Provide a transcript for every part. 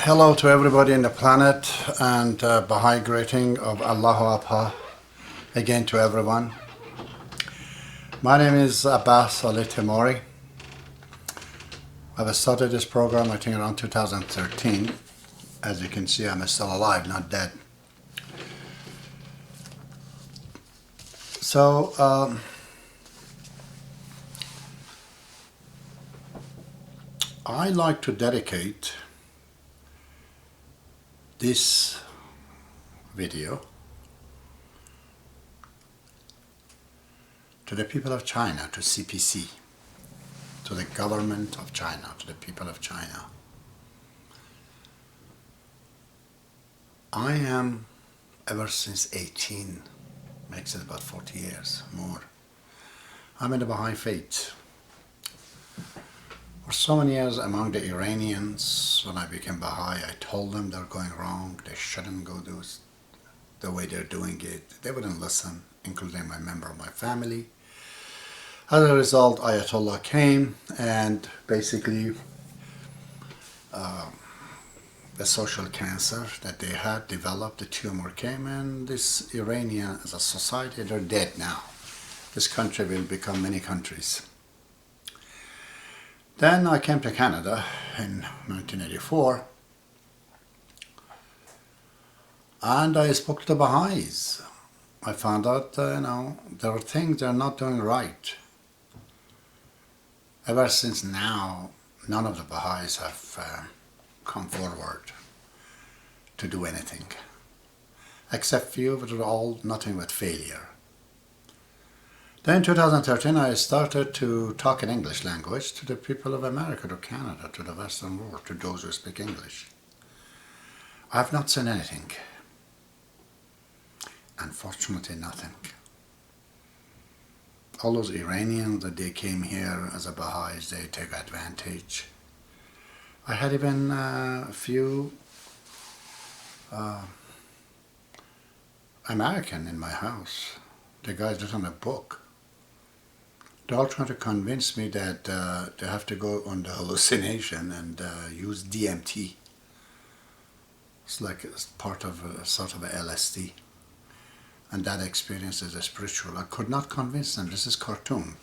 Hello to everybody in the planet and Baha'i greeting of Allahu Akbar again to everyone. My name is Abbas Ali Timori. I've started this program I think around 2013. As you can see, I'm still alive, not dead. So I like to dedicate this video to the people of China, to CPC, to the government of China, to the people of China. I am, ever since 18, makes it about 40 years, more, I'm in the Baha'i Faith. For so many years among the Iranians, when I became Baha'i, I told them they're going wrong, they shouldn't go do the way they're doing it. They wouldn't listen, including my member of my family. As a result, Ayatollah came and basically the social cancer that they had developed, the tumor came, and this Iranian as a society, they're dead now. This country will become many countries. Then I came to Canada in 1984 and I spoke to the Baha'is. I found out, there are things they're not doing right. Ever since now, none of the Baha'is have come forward to do anything, except few, but all nothing but failure. Then in 2013 I started to talk in English language to the people of America, to Canada, to the Western world, to those who speak English. I have not seen anything. Unfortunately, nothing. All those Iranians that they came here as a Baha'is, they take advantage. I had even a few American in my house. The guys written a book. They're all trying to convince me that they have to go on the hallucination and use DMT. It's like it's part of a sort of a LSD. And that experience is a spiritual. I could not convince them. This is cartoon.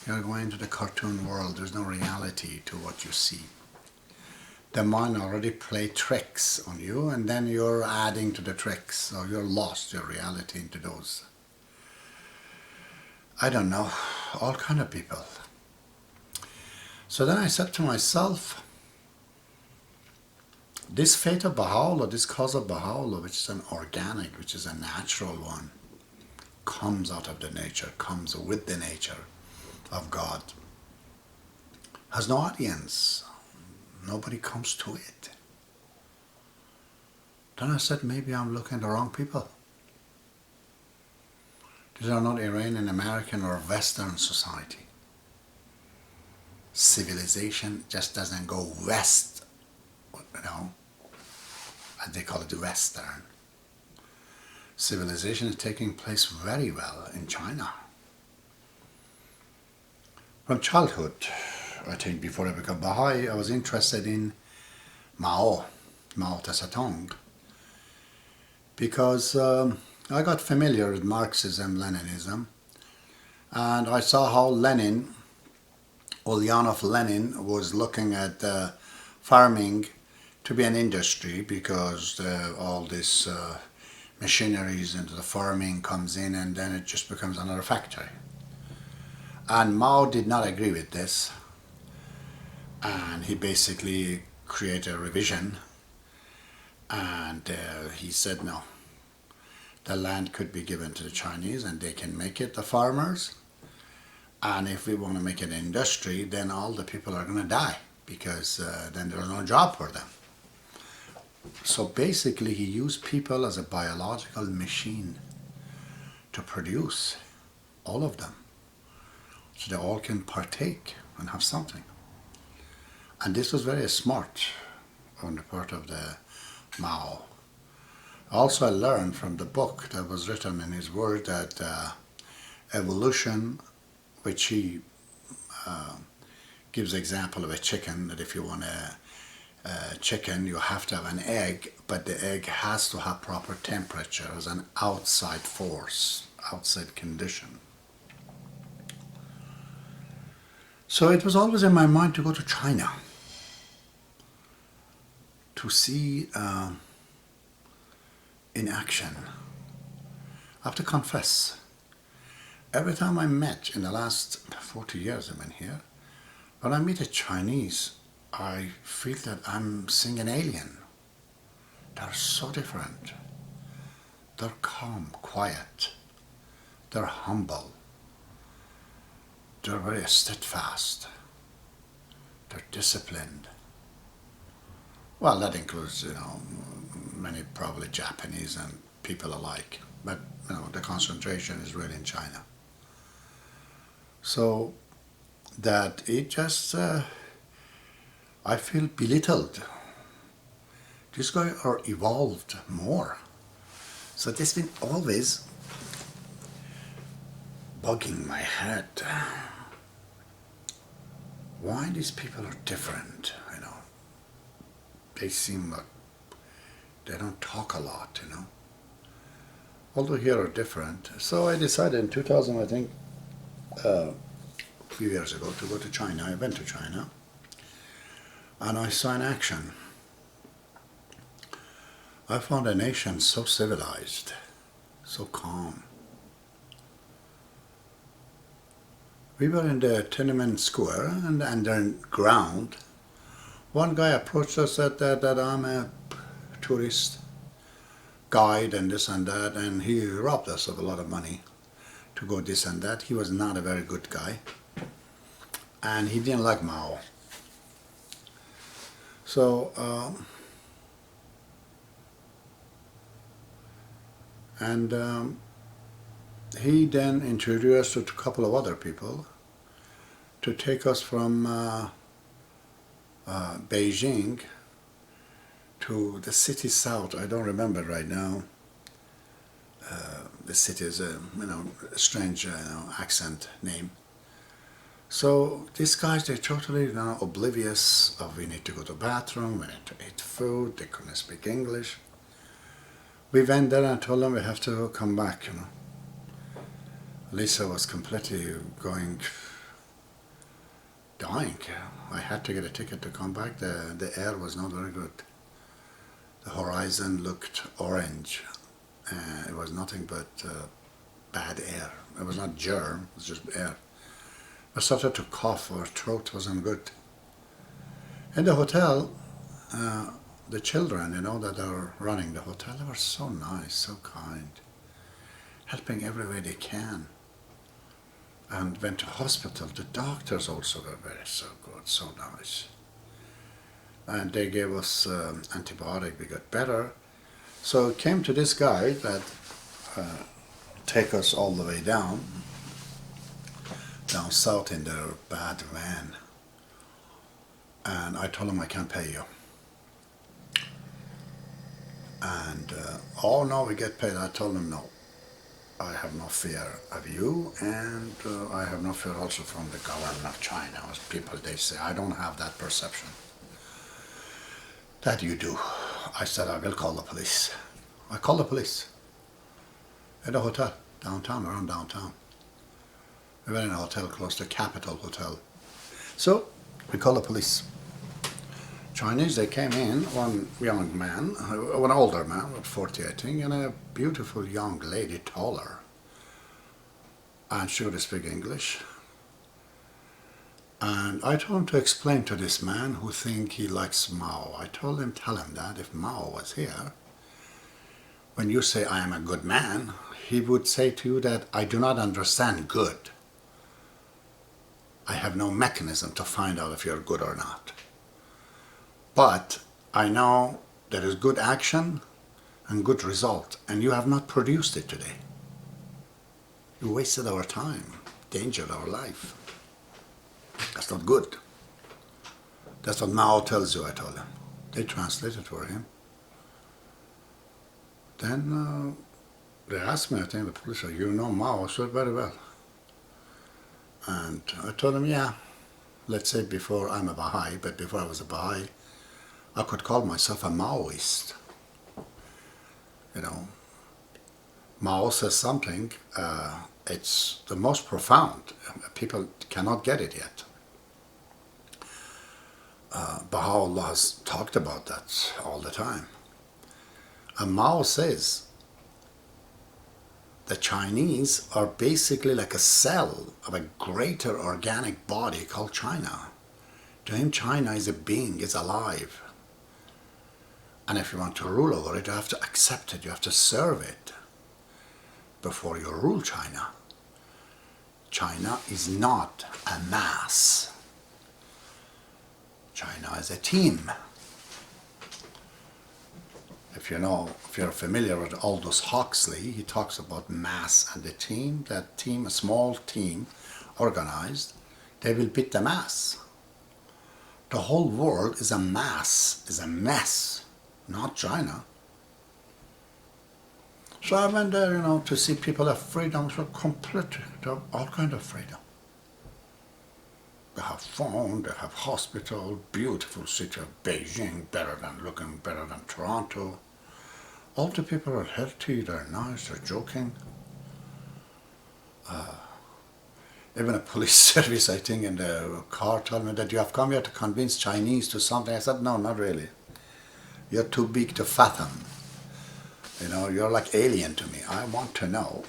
You're going into the cartoon world. There's no reality to what you see. The mind already play tricks on you, and then you're adding to the tricks. So you're lost your reality into those. I don't know, all kind of people. So then I said to myself, this faith of Baha'u'llah, this cause of Baha'u'llah, which is an organic, which is a natural one, comes out of the nature, comes with the nature of God, has no audience. Nobody comes to it. Then I said, maybe I'm looking at the wrong people. These are not Iranian, American, or Western society. Civilization just doesn't go west, as they call it, the Western. Civilization is taking place very well in China. From childhood, I think before I became Baha'i, I was interested in Mao Tse-tung, because I got familiar with Marxism, Leninism, and I saw how Ulyanov Lenin was looking at farming to be an industry, because all this machineries into the farming comes in and then it just becomes another factory. And Mao did not agree with this, and he basically created a revision, and he said no. The land could be given to the Chinese and they can make it, the farmers. And if we want to make it an industry, then all the people are going to die, because then there's no job for them. So basically he used people as a biological machine to produce, all of them, so they all can partake and have something. And this was very smart on the part of the Mao. Also, I learned from the book that was written in his word that evolution, which he gives example of a chicken, that if you want to chicken, you have to have an egg, but the egg has to have proper temperature as an outside force, outside condition. So it was always in my mind to go to China to see in action. I have to confess, every time I met in the last 40 years I've been here, when I meet a Chinese, I feel that I'm seeing an alien. They're so different. They're calm, quiet. They're humble. They're very steadfast. They're disciplined. Well, that includes, many probably Japanese and people alike. But, the concentration is really in China. So that it just, I feel belittled. These guys are evolved more. So this been always bugging my head. Why these people are different, They seem like they don't talk a lot, Although here are different. So I decided in 2000, I think, a few years ago, to go to China. I went to China. And I saw in action. I found a nation so civilized, so calm. We were in the Tiananmen Square and underground. One guy approached us and said that I'm a tourist guide and this and that, and he robbed us of a lot of money to go this and that. He was not a very good guy, and he didn't like Mao. So, he then introduced us to a couple of other people to take us from Beijing to the city south. I don't remember right now. The city is a strange accent name. So these guys, they're totally oblivious of we need to go to the bathroom, we need to eat food, they couldn't speak English. We went there and told them we have to come back, Lisa was completely dying. I had to get a ticket to come back. The air was not very good. The horizon looked orange. It was nothing but bad air. It was not germ, it was just air. I started to cough, our throat wasn't good. In the hotel, the children, that are running the hotel, they were so nice, so kind, helping every way they can. And went to hospital. The doctors also were so good, so nice. And they gave us antibiotic, we got better. So it came to this guy that take us all the way down south in their bad van. And I told him I can't pay you. And, oh no, we get paid. I told him no. I have no fear of you, and I have no fear also from the government of China. As people, they say, I don't have that perception. That you do. I said, I will call the police. I called the police. At a hotel, around downtown. We were in a hotel close to Capitol Hotel. So, we called the police. Chinese, they came in, one young man, one older man, about 40 I think, and a beautiful young lady, taller. And she would speak English. And I told him to explain to this man who think he likes Mao. I told him, tell him that if Mao was here, when you say I am a good man, he would say to you that I do not understand good. I have no mechanism to find out if you're good or not. But I know there is good action and good result, and you have not produced it today. You wasted our time, endangered our life. That's not good. That's what Mao tells you, I told him. They translated for him. Then they asked me, I think the police said, you know Mao? I said, very well. And I told him, yeah, let's say before I'm a Baha'i, but before I was a Baha'i, I could call myself a Maoist. You know, Mao says something, it's the most profound. People cannot get it yet. Baha'u'llah has talked about that all the time. And Mao says the Chinese are basically like a cell of a greater organic body called China. To him, China is a being, it's alive. And if you want to rule over it, you have to accept it, you have to serve it before you rule China. China is not a mass. China is a team. If you're familiar with Aldous Huxley, he talks about mass and the team. That team, a small team, organized, they will beat the mass. The whole world is a mass, is a mess, not China. So I went there, to see people have freedom, so completely, they have all kinds of freedom. They have phone, they have hospital, beautiful city of Beijing, better than Toronto. All the people are healthy, they're nice, they're joking. Even a police service, I think, in the car told me that you have come here to convince Chinese to something. I said, no, not really. You're too big to fathom. You're like alien to me. I want to know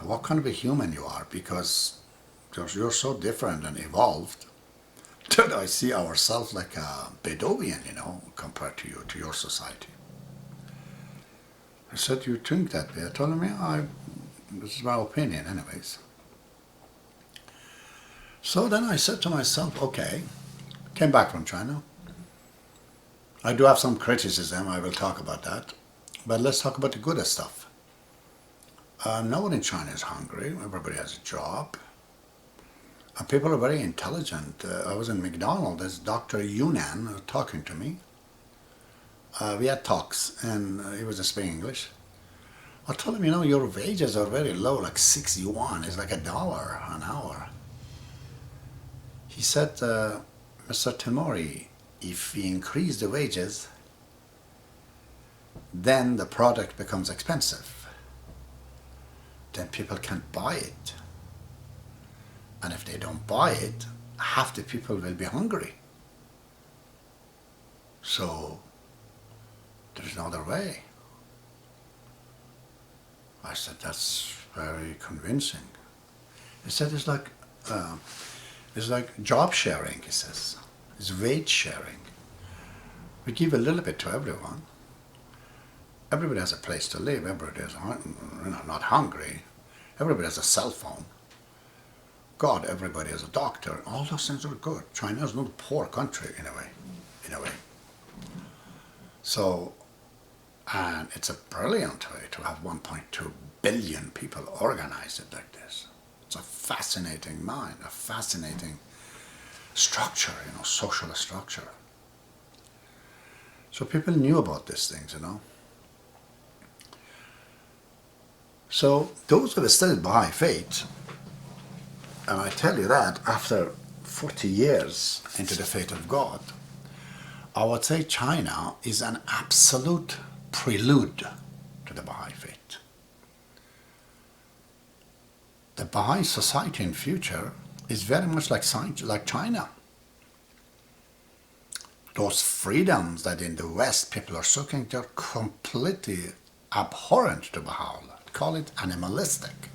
what kind of a human you are, because you're so different and evolved that I see ourselves like a Bedouin, compared to you, to your society. I said, you think that way? I told him, this is my opinion anyways. So then I said to myself, okay, came back from China. I do have some criticism, I will talk about that. But let's talk about the good stuff. No one in China is hungry, everybody has a job. And people are very intelligent. I was in McDonald's, there's Dr. Yunnan talking to me. We had talks, and he was speaking English. I told him, your wages are very low, like 6 yuan, it's like $1 an hour. He said, Mr. Timori, if we increase the wages, then the product becomes expensive. Then people can't buy it. And if they don't buy it, half the people will be hungry. So there's no other way. I said, that's very convincing. He said, it's like job sharing, he says. It's wage sharing. We give a little bit to everyone. Everybody has a place to live. Everybody is not hungry. Everybody has a cell phone. God, everybody has a doctor. All those things are good. China is not a poor country in a way. So, and it's a brilliant way to have 1.2 billion people organize it like this. It's a fascinating mind, a fascinating structure, social structure. So people knew about these things, So those who have studied Baha'i Faith, and I tell you that after 40 years into the faith of God, I would say China is an absolute prelude to the Baha'i Faith. The Baha'i society in future is very much like China. Those freedoms that in the West people are seeking, they're completely abhorrent to Baha'u'llah. Call it animalistic.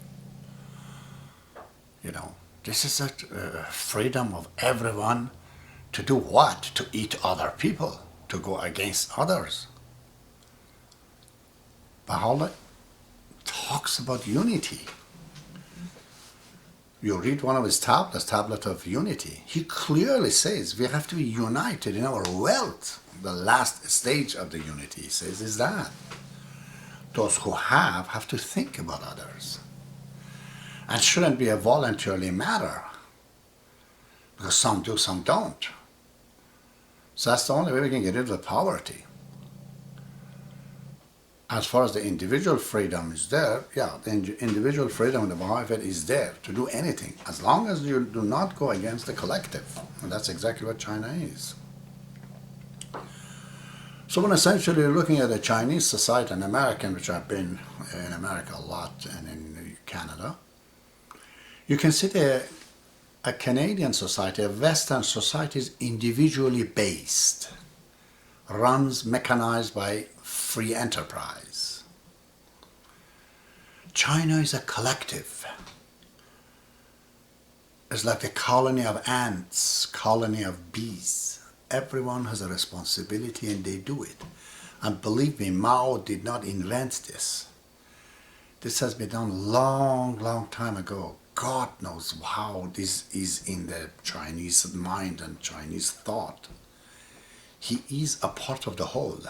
This is a freedom of everyone to do what? To eat other people, to go against others. Baha'u'llah talks about unity. You read one of his tablets, Tablet of Unity. He clearly says we have to be united in our wealth. The last stage of the unity, he says, is that those who have to think about others. And shouldn't be a voluntarily matter. Because some do, some don't. So that's the only way we can get rid of poverty. As far as the individual freedom is there, the individual freedom in the Baha'i Faith is there to do anything, as long as you do not go against the collective. And that's exactly what China is. So when essentially you're looking at a Chinese society, an American, which I've been in America a lot and in Canada, you can see a Canadian society, a Western society is individually based, runs mechanized by free enterprise. China is a collective. It's like the colony of ants, colony of bees. Everyone has a responsibility and they do it. And believe me, Mao did not invent this. This has been done long time ago. God knows how this is in the Chinese mind and Chinese thought. He is a part of the whole.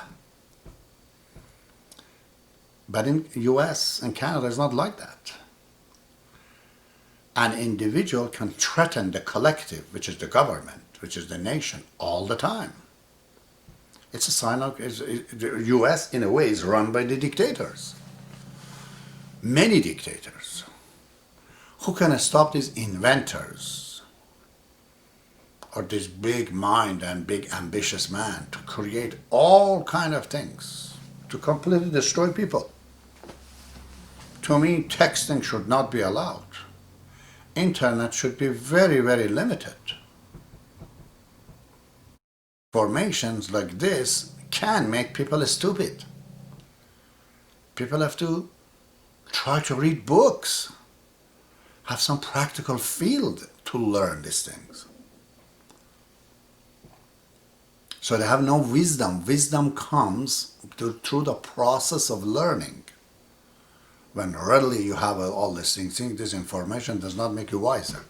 But in US and Canada, it's not like that. An individual can threaten the collective, which is the government, which is the nation, all the time. It's a sign of, the US in a way is run by the dictators. Many dictators. Who can stop these inventors or this big mind and big ambitious man to create all kind of things to completely destroy people? To me, texting should not be allowed. Internet should be very limited. Formations like this can make people stupid. People have to try to read books, have some practical field to learn these things. So they have no wisdom. Wisdom comes through the process of learning. When really you have all these things, this information does not make you wiser.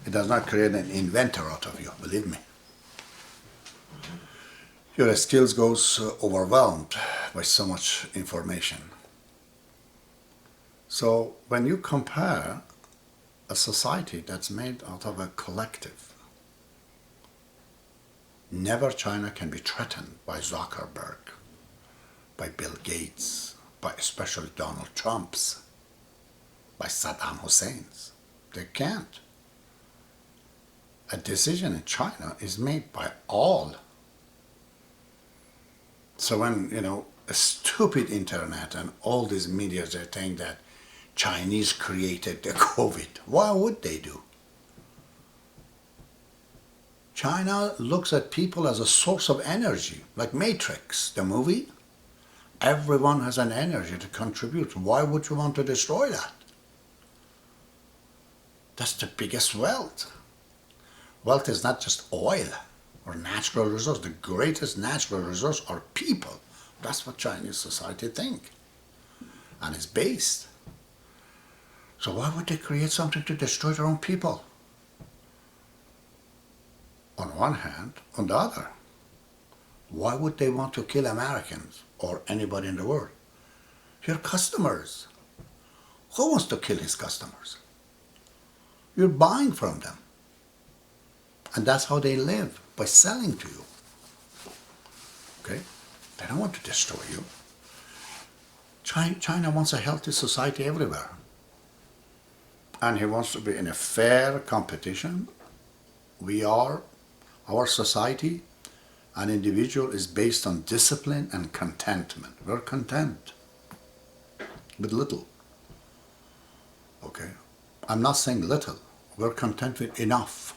It does not create an inventor out of you, believe me. Your skills goes overwhelmed by so much information. So when you compare a society that's made out of a collective, never China can be threatened by Zuckerberg, by Bill Gates, by especially Donald Trump's, by Saddam Hussein's. They can't. A decision in China is made by all. So when, a stupid internet and all these media, they're saying that Chinese created the COVID. Why would they do? China looks at people as a source of energy, like Matrix, the movie. Everyone has an energy to contribute. Why would you want to destroy that? That's the biggest wealth. Wealth is not just oil or natural resource. The greatest natural resource are people. That's what Chinese society think. And it's based. So why would they create something to destroy their own people? On one hand, on the other, why would they want to kill Americans or anybody in the world? Your customers. Who wants to kill his customers? You're buying from them. And that's how they live, by selling to you. Okay? They don't want to destroy you. China wants a healthy society everywhere. And he wants to be in a fair competition. Our society, an individual is based on discipline and contentment. We're content with little. Okay? I'm not saying little. We're content with enough.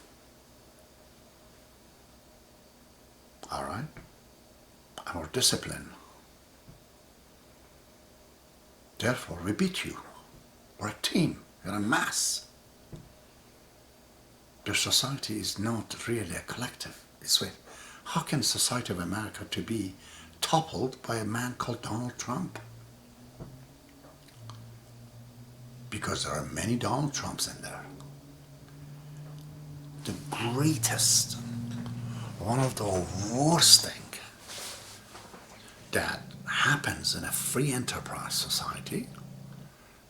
All right? Our discipline. Therefore, we beat you. We're a team. We're a mass. The society is not really a collective. How can the society of America to be toppled by a man called Donald Trump? Because there are many Donald Trumps in there. The greatest, one of the worst thing that happens in a free enterprise society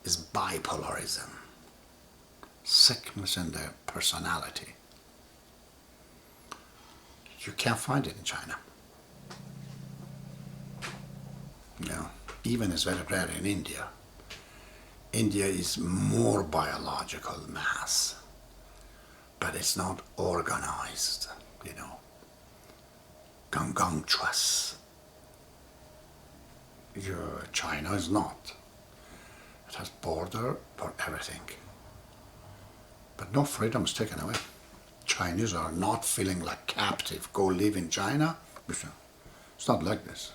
is bipolarism, sickness in the personality. You can't find it in China. Even it's very rare in India. India is more biological mass, but it's not organized, gargantuous. China is not. It has border for everything. But no freedom is taken away. Chinese are not feeling like captive. Go live in China. It's not like this.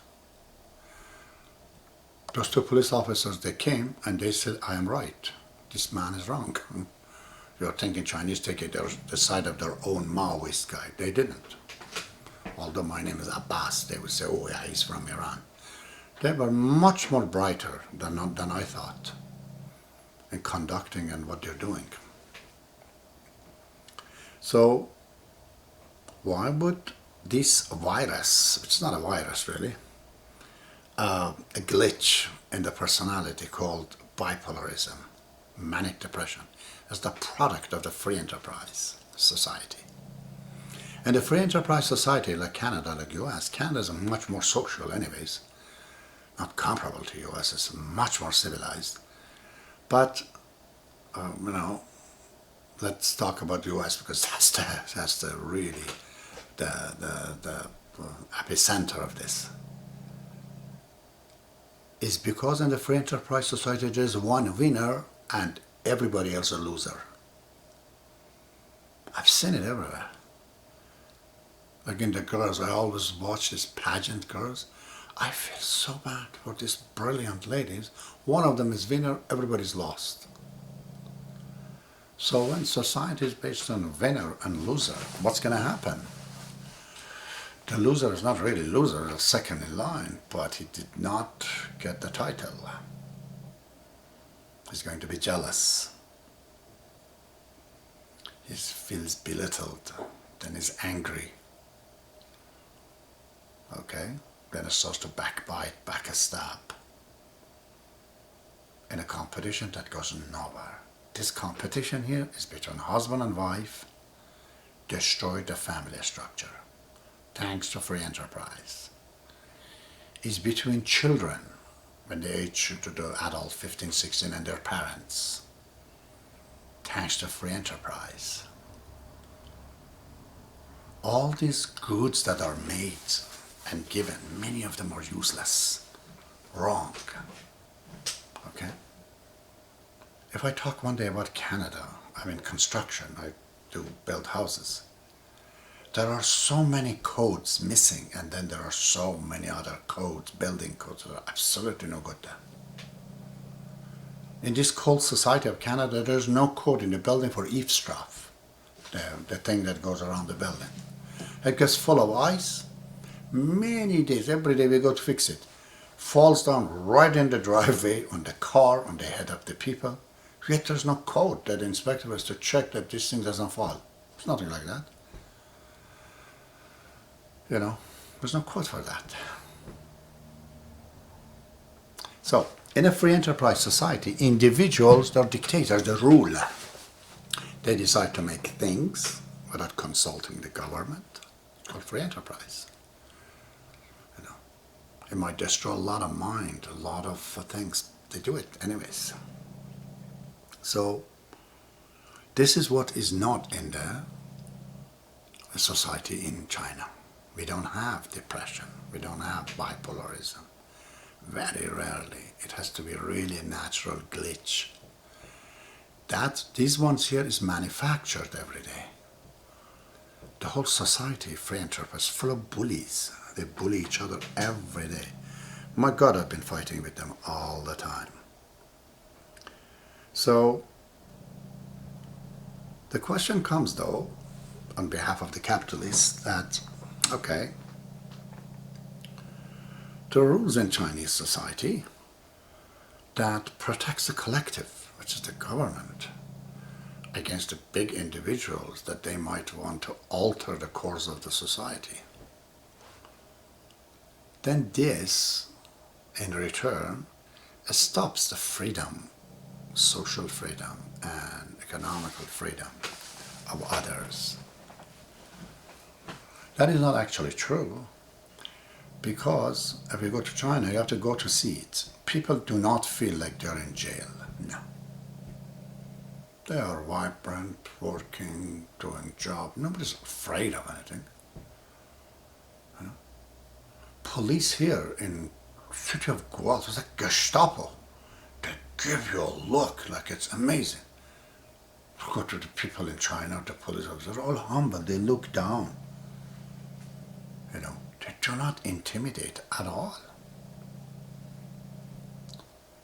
Those two police officers, they came and they said, I am right. This man is wrong. You're thinking Chinese take the side of their own Maoist guy. They didn't. Although my name is Abbas, they would say, oh yeah, he's from Iran. They were much more brighter than I thought in conducting and what they're doing. So why would this virus, it's not a virus really, a glitch in the personality called bipolarism, manic depression, as the product of the free enterprise society. And the free enterprise society like Canada, like US, Canada is much more social anyways, not comparable to US, it's much more civilized. But, let's talk about the US because that's the really the epicenter of this. Is because in the free enterprise society there's one winner and everybody else a loser. I've seen it everywhere. Like in the girls, I always watch these pageant girls. I feel so bad for these brilliant ladies. One of them is winner, everybody's lost. So when society is based on winner and loser, what's going to happen? The loser is not really loser, he's second in line, but he did not get the title. He's going to be jealous. He feels belittled, then he's angry. Okay, then it starts to backbite, backstab. In a competition that goes nowhere. This competition here is between husband and wife, destroy the family structure. Thanks to free enterprise. Is between children when they age to the adult 15, 16 and their parents. Thanks to free enterprise. All these goods that are made and given, many of them are useless, wrong. Okay? If I talk one day about Canada, I'm in construction, I do build houses. There are so many codes missing, and then there are so many other codes, building codes that are absolutely no good there. In this cold society of Canada, there's no code in the building for eavesdrop, the thing that goes around the building. It gets full of ice, many days, every day we go to fix it. Falls down right in the driveway, on the car, on the head of the people. Yet there's no code that the inspector has to check that this thing doesn't fall. There's nothing like that. There's no code for that. So, in a free enterprise society, individuals, they're dictators, they rule. They decide to make things without consulting the government. It's called free enterprise. It might destroy a lot of mind, a lot of things. They do it anyways. So, this is what is not in the society in China. We don't have depression. We don't have bipolarism. Very rarely. It has to be really a natural glitch. These ones here is manufactured every day. The whole society, free enterprise, full of bullies. They bully each other every day. My God, I've been fighting with them all the time. So, the question comes though, on behalf of the capitalists, that, okay, the rules in Chinese society that protects the collective, which is the government, against the big individuals that they might want to alter the course of the society. Then this, in return, stops the freedom, social freedom and economical freedom of others. That is not actually true, because if you go to China, you have to go to see it. People do not feel like they're in jail. No. They are vibrant, working, doing job. Nobody's afraid of anything. Police here in city of Guelph is like Gestapo. They give you a look like it's amazing. Go to the people in China, the police officers, they're all humble. They look down. You know, they do not intimidate at all.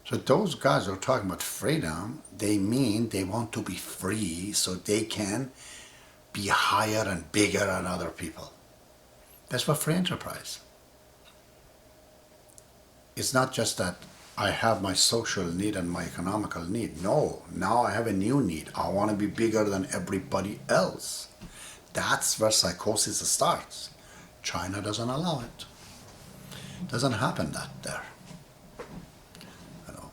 So those guys who are talking about freedom, they mean they want to be free so they can be higher and bigger than other people. That's what free enterprise. It's not just that I have my social need and my economical need. No, now I have a new need. I want to be bigger than everybody else. That's where psychosis starts. China doesn't allow it. Doesn't happen that there. You know,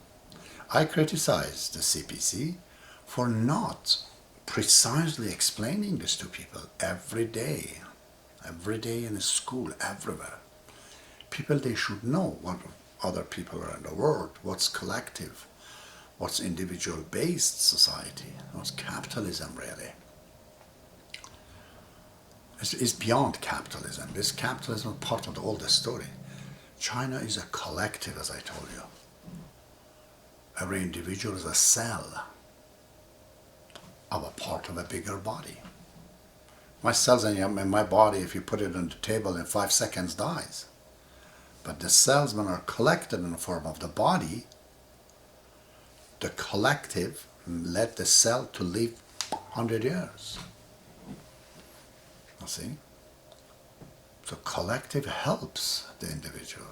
I criticize the CPC for not precisely explaining this to people every day in the school, everywhere. People, they should know what other people around the world, what's collective, what's individual-based society, what's capitalism really. It's beyond capitalism. This capitalism is part of the older story. China is a collective, as I told you. Every individual is a cell of a part of a bigger body. My cells in my body, if you put it on the table in 5 seconds, dies. But the cells, when are collected in the form of the body, the collective led the cell to live 100 years. You see? So collective helps the individual.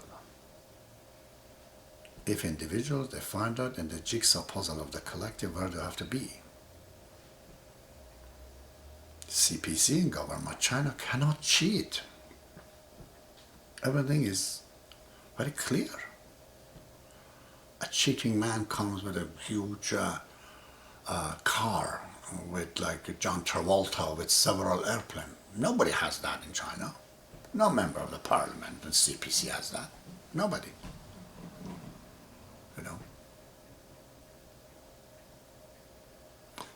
If individuals, they find out in the jigsaw puzzle of the collective where they have to be. CPC and government, China cannot cheat. Everything is very clear. A cheating man comes with a huge car with like John Travolta with several airplanes. Nobody has that in China. No member of the parliament and CPC has that. Nobody. You know.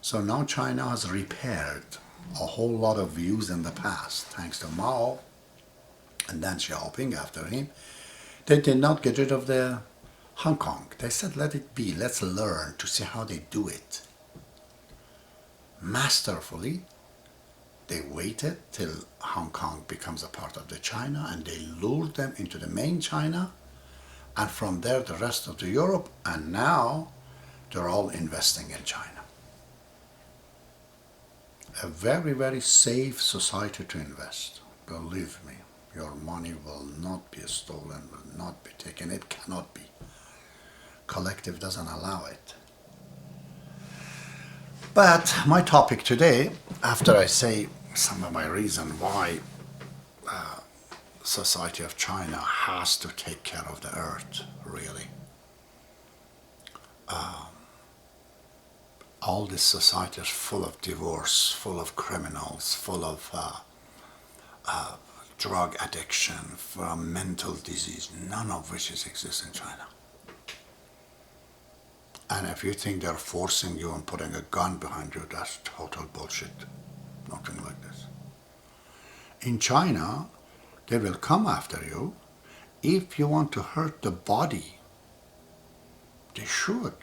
So now China has repaired a whole lot of views in the past, thanks to Mao and then Xiaoping after him. They did not get rid of the Hong Kong. They said, let it be, let's learn to see how they do it. Masterfully, they waited till Hong Kong becomes a part of the China and they lured them into the main China and from there the rest of the Europe, and now they're all investing in China. A very, very safe society to invest. Believe me, your money will not be stolen, will not be taken. It cannot be. Collective doesn't allow it. But my topic today, after I say some of my reason why society of China has to take care of the earth, really. All this society is full of divorce, full of criminals, full of drug addiction, from mental disease, none of which exists in China. And if you think they're forcing you and putting a gun behind you, that's total bullshit. Nothing like this. In China, they will come after you. If you want to hurt the body, they should.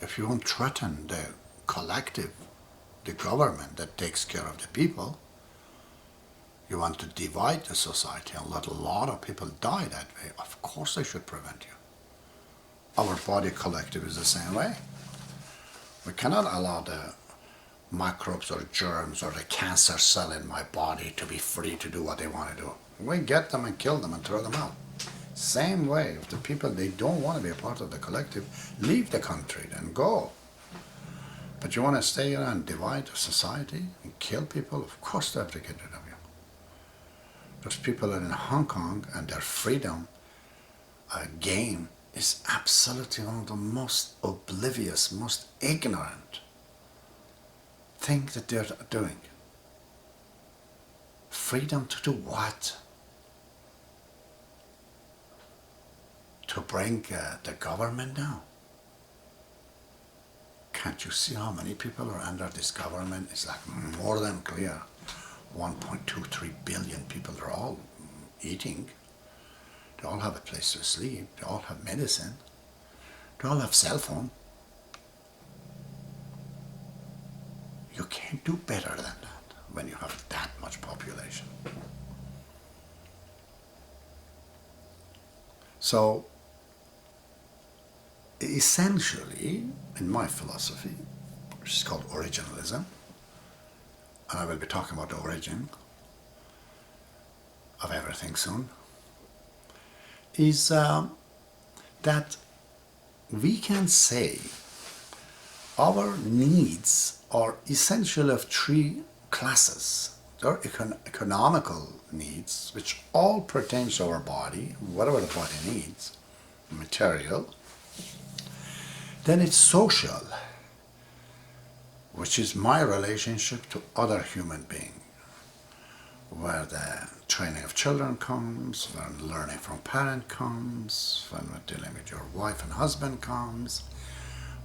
If you want to threaten the collective, the government that takes care of the people, you want to divide the society and let a lot of people die that way, of course they should prevent you. Our body collective is the same way. We cannot allow the microbes or germs or the cancer cell in my body to be free to do what they want to do. We get them and kill them and throw them out. Same way, if the people, they don't want to be a part of the collective, leave the country and go. But you want to stay here and divide the society and kill people? Of course they have to get rid of you. Those people are in Hong Kong and their freedom game is absolutely one of the most oblivious, most ignorant thing that they're doing. Freedom to do what? To bring the government down. Can't you see how many people are under this government? It's like more than clear. 1.23 billion people are all eating. They all have a place to sleep. They all have medicine. They all have cell phone. You can't do better than that when you have that much population. So, essentially, in my philosophy, which is called originalism, and I will be talking about the origin of everything soon, is that we can say our needs are essentially of three classes. There are economical needs, which all pertain to our body, whatever the body needs, material. Then it's social, which is my relationship to other human beings, where the training of children comes, when learning from parent comes, when we're dealing with your wife and husband comes,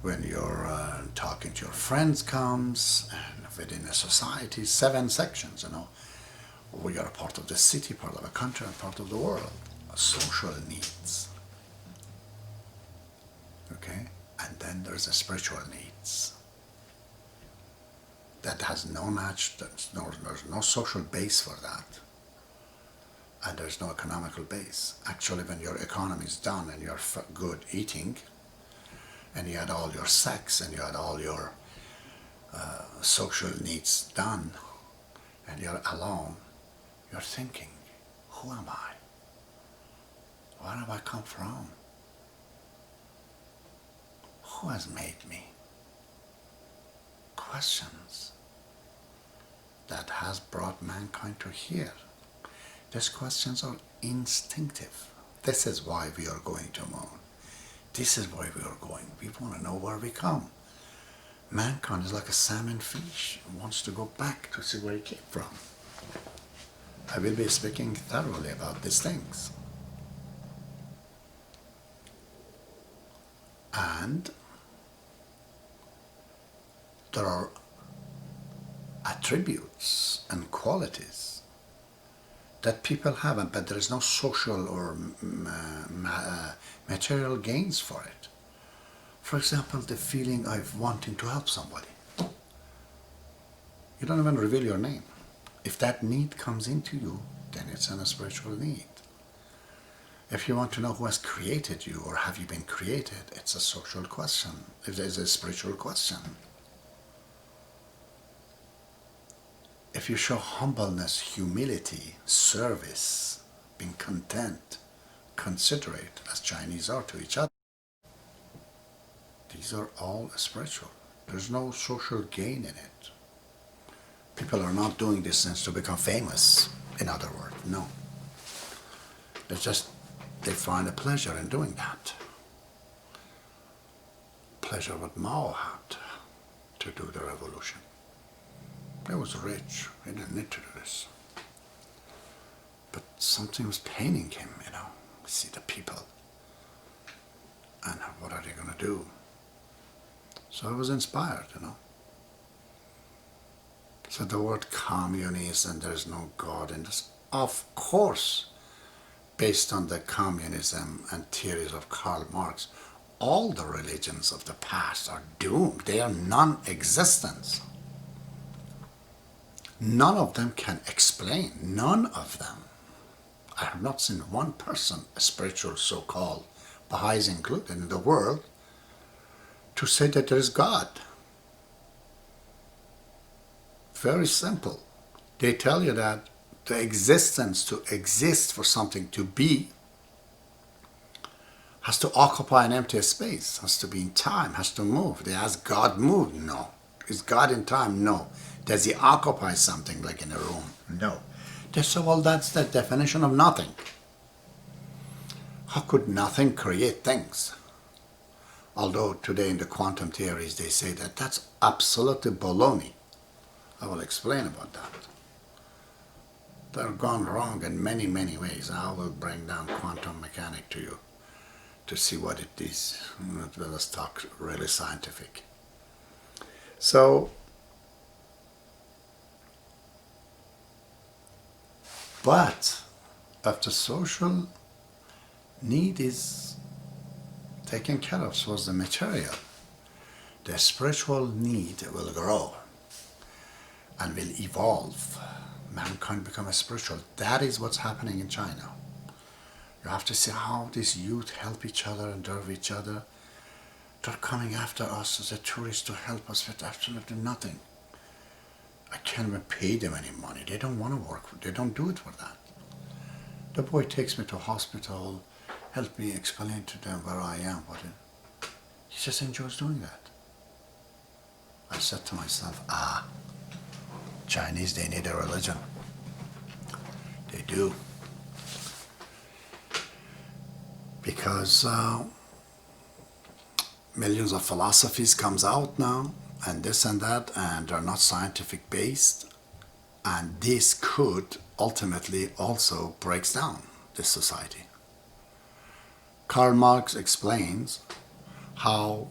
when you're talking to your friends comes, and within a society, 7 sections, We are a part of the city, part of a country, and part of the world. Social needs. Okay? And then there's the spiritual needs. That has no match, there's no social base for that. And there's no economical base. Actually, when your economy is done and you're good eating, and you had all your sex, and you had all your social needs done, and you're alone, you're thinking, who am I? Where have I come from? Who has made me? Questions that has brought mankind to here. These questions are instinctive. This is why we are going to moon. This is why we are going. We want to know where we come. Mankind is like a salmon fish. He wants to go back to see where he came from. I will be speaking thoroughly about these things. And there are attributes and qualities that people have, but there is no social or material gains for it. For example, the feeling of wanting to help somebody. You don't even reveal your name. If that need comes into you, then it's a spiritual need. If you want to know who has created you, or have you been created, it's a social question. It is a spiritual question. If you show humbleness, humility, service, being content, considerate, as Chinese are to each other, these are all spiritual. There's no social gain in it. People are not doing these things to become famous, in other words, no. They find a pleasure in doing that. Pleasure what Mao had to do the revolution. He was rich, he didn't need to do this. But something was paining him, See the people. And what are they going to do? So I was inspired, So the word communist and there's no God in this, of course, based on the communism and theories of Karl Marx, all the religions of the past are doomed. They are non-existent. None of them can explain. None of them. I have not seen one person, a spiritual so-called, Baha'is included, in the world, to say that there is God. Very simple. They tell you that the existence, to exist for something to be, has to occupy an empty space, has to be in time, has to move. They ask, God moved? No. Is God in time? No. Does he occupy something like in a room? No. They say, well, that's the definition of nothing. How could nothing create things? Although today in the quantum theories they say that that's absolutely baloney. I will explain about that. They're gone wrong in many, many ways. I will bring down quantum mechanics to you to see what it is. Let us talk really scientific. So, but of the social need is taken care of, so is the material. The spiritual need will grow and will evolve. Mankind becomes spiritual. That is what's happening in China. You have to see how these youth help each other and serve each other. They're coming after us as a tourist to help us with absolutely nothing. I can't even pay them any money. They don't want to work. They don't do it for that. The boy takes me to hospital, help me explain to them where I am. He just enjoys doing that. I said to myself, Chinese, they need a religion. They do. Because millions of philosophies comes out now, and this and that, and they're not scientific based, and this could ultimately also breaks down this society. Karl Marx explains how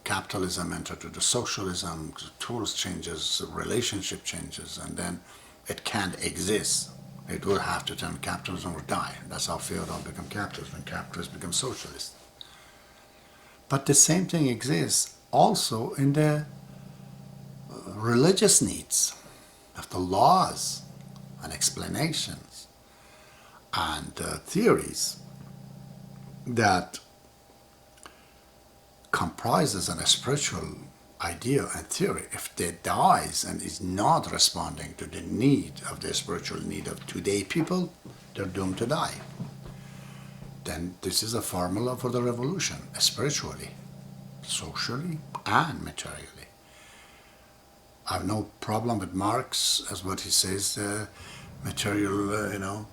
capitalism entered into socialism, tools changes, relationship changes, and then it can't exist. It will have to turn capitalism or die. That's how feudal become capitalist, when capitalists become socialist. But the same thing exists also in the religious needs of the laws and explanations and theories that comprises a spiritual idea and theory. If they dies and is not responding to the need of the spiritual need of today people, they're doomed to die. Then this is a formula for the revolution, spiritually, socially, and materially. I have no problem with Marx as what he says, material,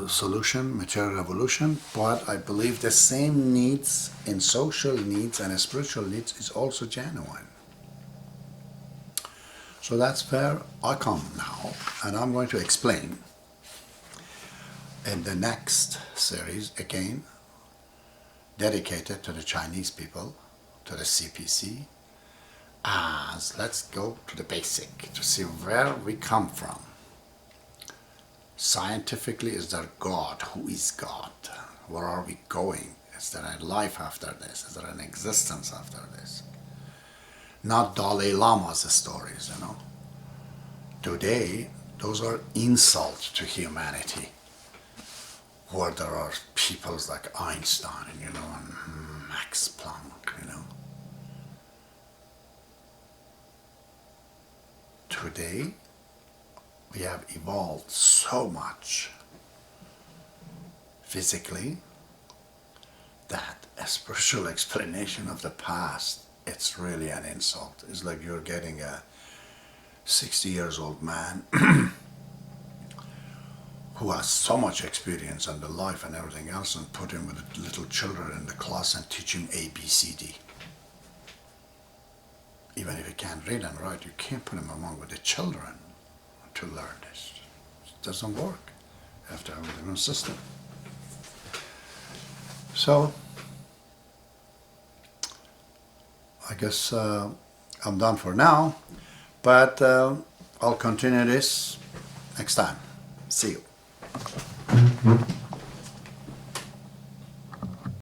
solution, material revolution, but I believe the same needs in social needs and spiritual needs is also genuine. So that's where I come now, and I'm going to explain in the next series, again, dedicated to the Chinese people, to the CPC, as let's go to the basic to see where we come from. Scientifically, is there God? Who is God? Where are we going? Is there a life after this? Is there an existence after this? Not Dalai Lama's stories, Today, those are insults to humanity. Where there are peoples like Einstein, and Max Planck, Today, we have evolved so much physically that a spiritual explanation of the past, it's really an insult. It's like you're getting a 60 years old man who has so much experience in the life and everything else, and put him with the little children in the class and teach him A, B, C, D. Even if he can't read and write, you can't put him among with the children to learn this. It doesn't work. You have to have a different system. So, I guess I'm done for now, but I'll continue this next time. See you.